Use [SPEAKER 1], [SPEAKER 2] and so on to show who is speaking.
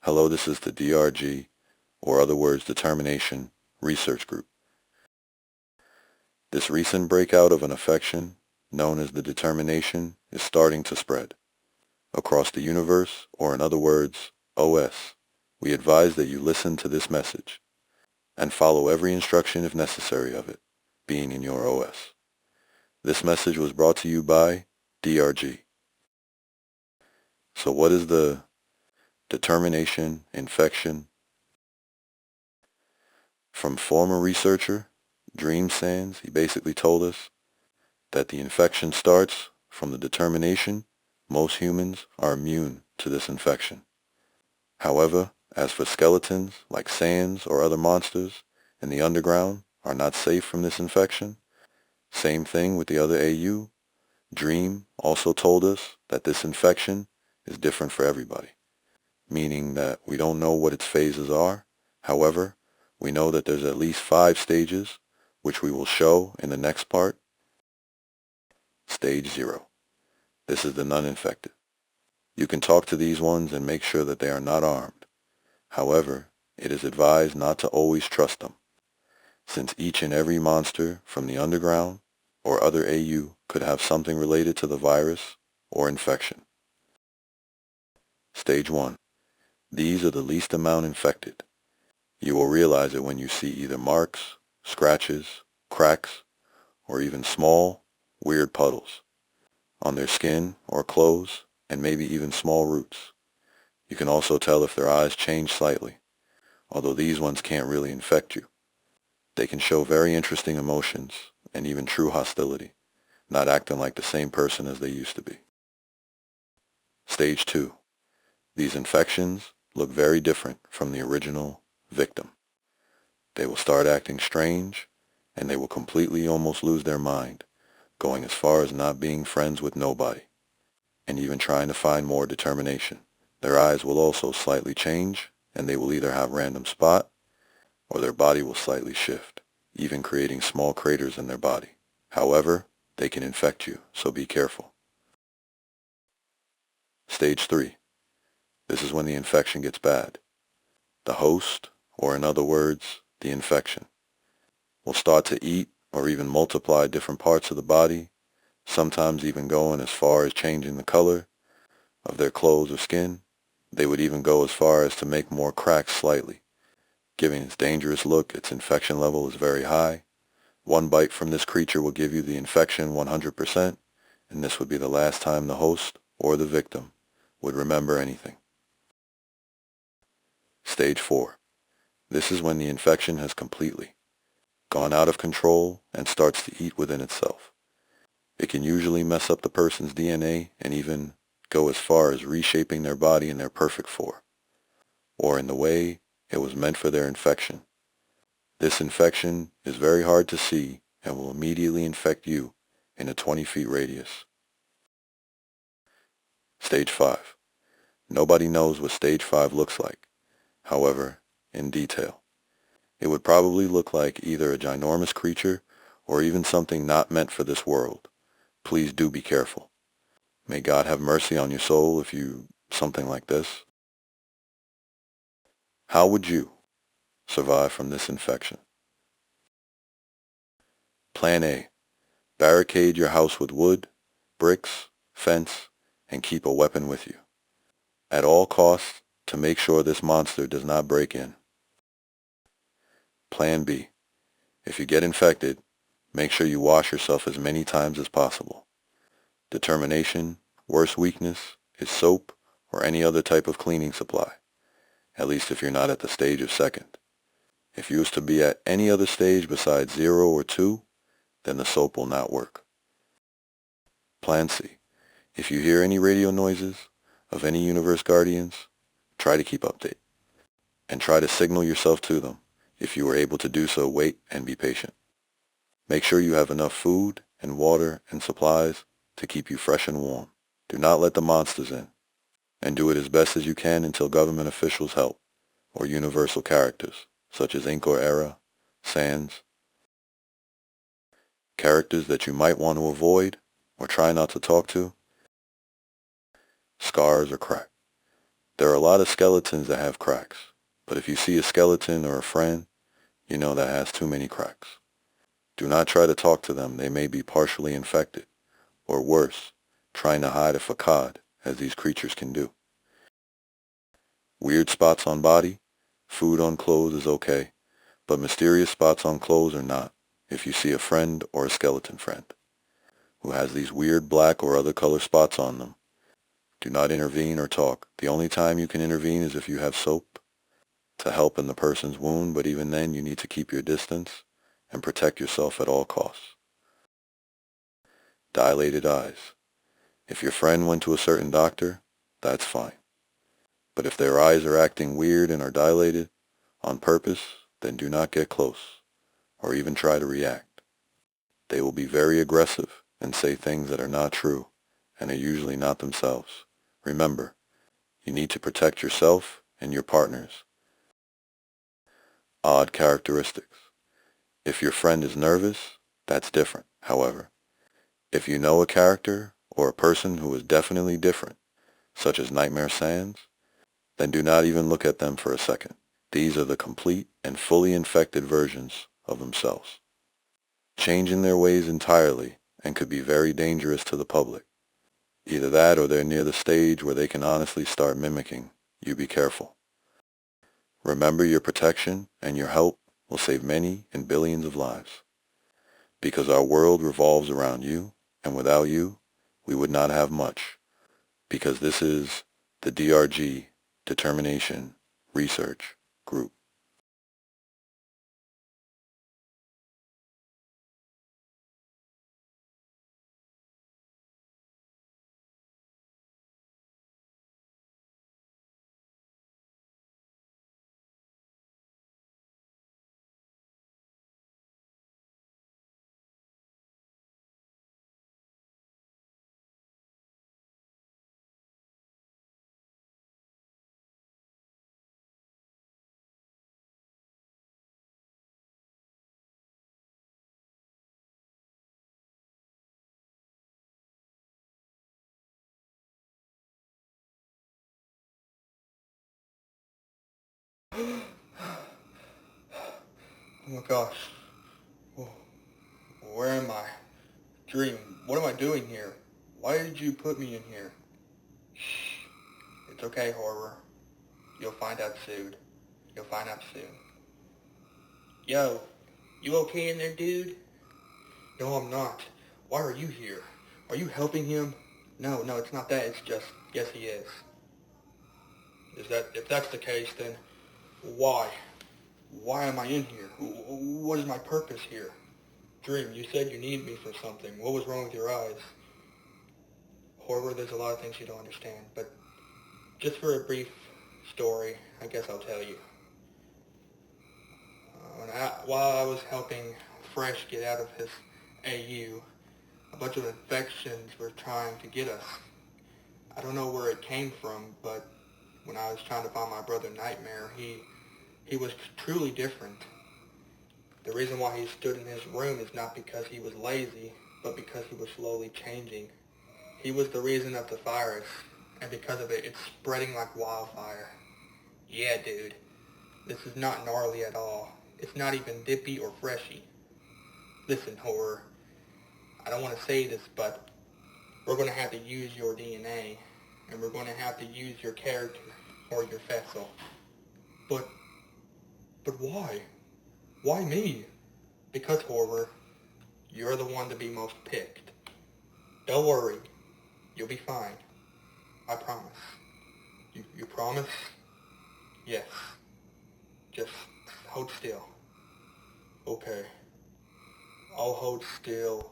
[SPEAKER 1] Hello, this is the DRG, or other words Determination, Research Group. This recent breakout of an infection, known as the Determination, is starting to spread. Across the universe, or in other words, OS, we advise that you listen to this message and follow every instruction if necessary of it, being in your OS. This message was brought to you by DRG. So what is the Determination infection? From former researcher Dream Sands, he basically told us that the infection starts from the determination most humans are immune to this infection. However, as for skeletons like Sands or other monsters in the underground are not safe from this infection, same thing with the other AU, Dream also told us that this infection is different for everybody, meaning that we don't know what its phases are. However, we know that there's at least 5 stages, which we will show in the next part. Stage 0. This is the non-infected. You can talk to these ones and make sure that they are not armed. However, it is advised not to always trust them, since each and every monster from the underground or other AU could have something related to the virus or infection. Stage 1. These are the least amount infected. You will realize it when you see either marks, scratches, cracks, or even small, weird puddles on their skin or clothes, and maybe even small roots. You can also tell if their eyes change slightly, although these ones can't really infect you. They can show very interesting emotions and even true hostility, not acting like the same person as they used to be. Stage 2. These infections look very different from the original victim. They will start acting strange, and they will completely almost lose their mind, going as far as not being friends with nobody, and even trying to find more determination. Their eyes will also slightly change, and they will either have random spot, or their body will slightly shift, even creating small craters in their body. However, they can infect you, so be careful. Stage 3. This is when the infection gets bad. The host, or in other words, the infection, will start to eat or even multiply different parts of the body, sometimes even going as far as changing the color of their clothes or skin. They would even go as far as to make more cracks slightly, giving its dangerous look. Its infection level is very high. One bite from this creature will give you the infection 100%, and this would be the last time the host or the victim would remember anything. Stage 4. This is when the infection has completely gone out of control and starts to eat within itself. It can usually mess up the person's DNA and even go as far as reshaping their body in their perfect form, or in the way it was meant for their infection. This infection is very hard to see and will immediately infect you in a 20 feet radius. Stage 5. Nobody knows what Stage 5 looks like. However, in detail, it would probably look like either a ginormous creature or even something not meant for this world. Please do be careful. May God have mercy on your soul if you something like this. How would you survive from this infection? Plan A. Barricade your house with wood, bricks, fence, and keep a weapon with you, at all costs, to make sure this monster does not break in. Plan B. If you get infected, make sure you wash yourself as many times as possible. Determination, worst weakness, is soap or any other type of cleaning supply, at least if you're not at the stage of second. If you was to be at any other stage besides 0 or 2, then the soap will not work. Plan C. If you hear any radio noises of any universe guardians, try to keep update, and try to signal yourself to them. If you are able to do so, wait and be patient. Make sure you have enough food and water and supplies to keep you fresh and warm. Do not let the monsters in, and do it as best as you can until government officials help, or universal characters, such as Ink or Era, Sans. Characters that you might want to avoid or try not to talk to: Scars or Crack. There are a lot of skeletons that have cracks, but if you see a skeleton or a friend, you know that has too many cracks. Do not try to talk to them. They may be partially infected, or worse, trying to hide a facade, as these creatures can do. Weird spots on body, food on clothes is okay, but mysterious spots on clothes are not, if you see a friend or a skeleton friend who has these weird black or other color spots on them. Do not intervene or talk. The only time you can intervene is if you have soap to help in the person's wound, but even then you need to keep your distance and protect yourself at all costs. Dilated eyes. If your friend went to a certain doctor, that's fine. But if their eyes are acting weird and are dilated on purpose, then do not get close or even try to react. They will be very aggressive and say things that are not true and are usually not themselves. Remember, you need to protect yourself and your partners. Odd characteristics. If your friend is nervous, that's different. However, if you know a character or a person who is definitely different, such as Nightmare Sans, then do not even look at them for a second. These are the complete and fully infected versions of themselves, changing their ways entirely and could be very dangerous to the public. Either that or they're near the stage where they can honestly start mimicking. You be careful. Remember, your protection and your help will save many and billions of lives. Because our world revolves around you, and without you, we would not have much. Because this is the DRG, Determination Research Group.
[SPEAKER 2] Oh my gosh. Where am I? Dream, what am I doing here? Why did you put me in here? Shh. It's okay, horror. You'll find out soon. You'll find out soon. Yo, you okay in there, dude? No, I'm not. Why are you here? Are you helping him? No, it's not that. It's just, yes, he is. If that's the case, then why? Why am I in here? What is my purpose here? Dream, you said you need me for something. What was wrong with your eyes? Horror, there's a lot of things you don't understand, but just for a brief story, I guess I'll tell you. While I was helping Fresh get out of his AU, a bunch of infections were trying to get us. I don't know where it came from, but when I was trying to find my brother Nightmare, he was truly different. The reason why he stood in his room is not because he was lazy, but because he was slowly changing. He was the reason of the virus, and because of it, it's spreading like wildfire. Yeah, dude. This is not gnarly at all. It's not even dippy or freshy. Listen, horror. I don't want to say this, but we're going to have to use your DNA, and we're going to have to use your character or your vessel. But why? Why me? Because, horror, you're the one to be most picked. Don't worry. You'll be fine. I promise. You promise? Yes. Just hold still. Okay. I'll hold still